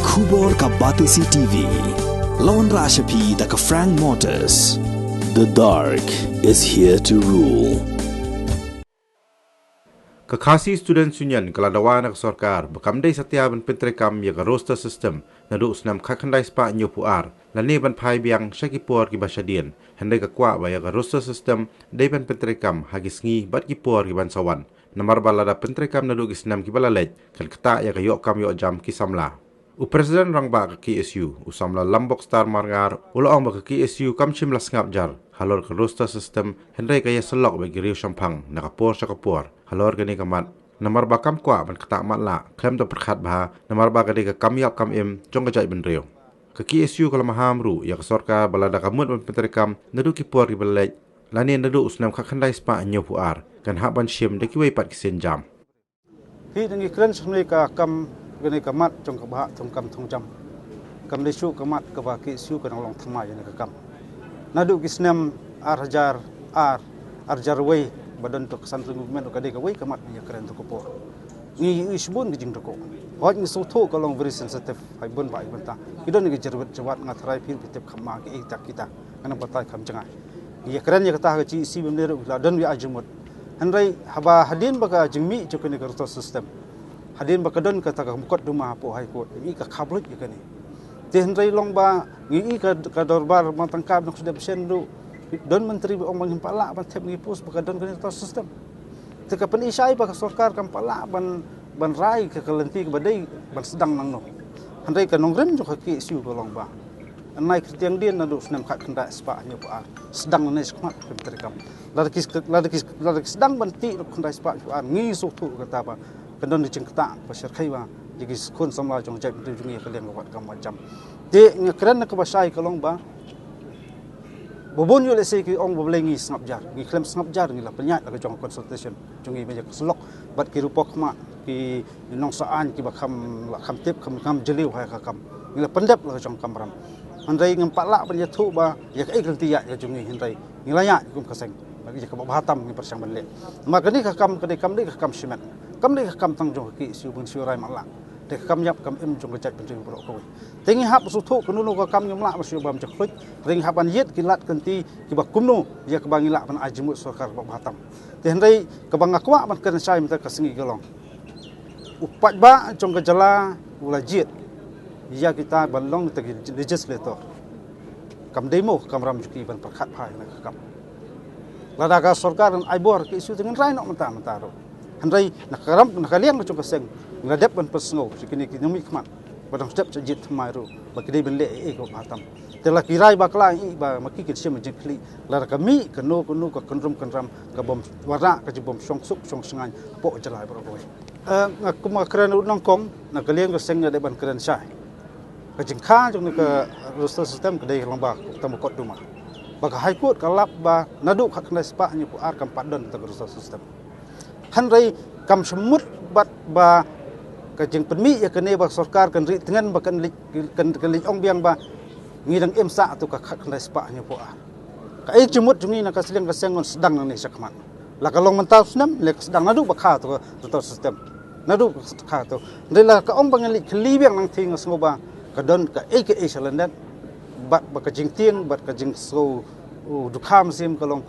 Khubor ka Batisi TV. Lawan Rashapi da ka Frank Motors. The dark is here to rule. Kakasi Students Union kaladawan ng sorkar bakamday sa tiyaban pentrekam ya roster system na doos nam kakanday spa nyo puar laniban pay biyang syakipor kibasyadien henday kakwa ba ya roster system dayban pentrekam hagis ngi bat kipor kibansawan namarbalada pentrekam na dugis nam kibalalej kan kata ya kayo kam yo jam kisamla u president rang ba ka KSU usamla lambok star marngar uloong ba ka KSU kam chimlas ngap jar halor ka roster system henday kaya selok bagi riu sampang nakapor syakapor halor gani kamat namar ba kam kwa ban kata mat la klem to perkhat ba namar ba gani ka kam yap kam im jong ka jai ben riu ka KSU kala maham ru ya ka sorka balada kamut ban pentrekam nadu kipor ki balej lani nadu usnam ka khandai spa anyo puar kan ha ban shim de ki wei pat kisen jam hi dangi kren sumle ka kam gani kamat jong ka ba thong kam thong jam kam le su kamat ka ba KSU ka long thmai ya ka kam nadu kisnam ar jarway badan to kesan movement ka de ka wei kamat ya keren to ko ni isbun gijing to ko hoj ni so tho ka long very sensitive hai bun ba ibanta idon ni jerwet jawat nga thrai phir pitep khama ke ek tak kita kana batai kham changa ya keren ya kata ci si bem le la don wi ajumut hanrai haba hadin baka jingmi chokene ka system hadin baka don ka ta ka mukot duma po hai ko ni ka khablut ya kani te hanrai long ba ngi ka dorbar matangkap nok sudah sendu don menteri ong mang pala ban thep ngi pus baka don ka system te ka pen isai baka sarkar kam pala ban rai ka kalenti ka badai ban sedang nang no hanrai ka nongren jo ka KSU ko long ba anai kristiang din na do snam khat khanda spa nyo pa sedang ne skmat menteri kam ladakis sedang banti khanda spa ngi so thu ka ta ba kadon ni cingkta pasir khai ba jigi khun samla jong jai tu jungi ka leng wat kam macam te ngi kren ka basai ka long ba bobon yo le se ki ong boblengi snap jar ngi klem snap jar ngi la penyat la jong consultation jungi meja slok bat ki rupok ma ki nong saan ki bakam la kham tip kham jeliu hai ka kam ngi la pendep la jong kamram handai ngam pala ban ya thu ba ya ka ikranti ya jungi handai ngi la ya kum kaseng bagi ka bahatam ngi persang banle maka ni ka kam ni ka kam simet kam ni ka kam tang jong ki su bun su rai ma la de kam yap kam im jong ka jat penting pro ko tengi hap su thu kunu ka kam nyam la su bam chak khut ring haban yet ki lat kanti ki ba kumno ya ka bangi la ban ajmut sarkar ba bahatam te handai ka bang akwa ban kan sai mata ka singi gelong upat ba jong ka jala ula jit ya kita balong te legislator kam demo kam ram juki ban perkhat phai na ka kam lada ka sarkar ai bor ki su dengan rai nok mata ro handai nakaram nakaliang na jong ka seng ngadep ban pesngo sikini kinumi khmat badang step jit thmai ro bakide ben le e ko batam tela kirai bakla i ba maki ki sim jikli lar kami kanu ka kanrum ka bom wara ka bom song suk song sangan po jalai bro boy kuma kren nong kom nakaliang ka seng de ban kren sai ka jingkha jong ka roster system ka dei long ba tamukot duma baka high court ka lap ba nadu khakna spa ni pu ar kam padon ta roster system hanrai kam semut bat ba ka jing penmi ya kene ba sarkar kan ri tengan ba kan lik ong biang ba ngidang emsa tu ka khakna spa ni pu ar ka ai jumut jungi na ka seleng ka sengon sedang ni sakman la ka long mental snam le sedang nadu ba kha tu roster system nadu kha tu ndela ka ong bang lik kli biang nang thing ngoba ka don ka aka salandat bat ba ka jing tieng bat ka jing so du kham sim ka long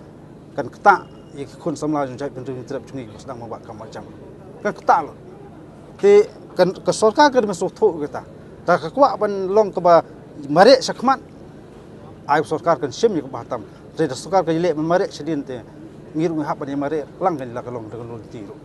kan kta i khun samla jong jai pentu trap chungi sedang mabat kam macam kan kta lo te kan ka sarkar kan masuk tho kita ta ka kwa ban long ka ba mare sakmat ai sarkar kan sim ni ka batam te sarkar ka ile mare sedin te ngir ngahap ban mare lang kan la ka long dengan ti ro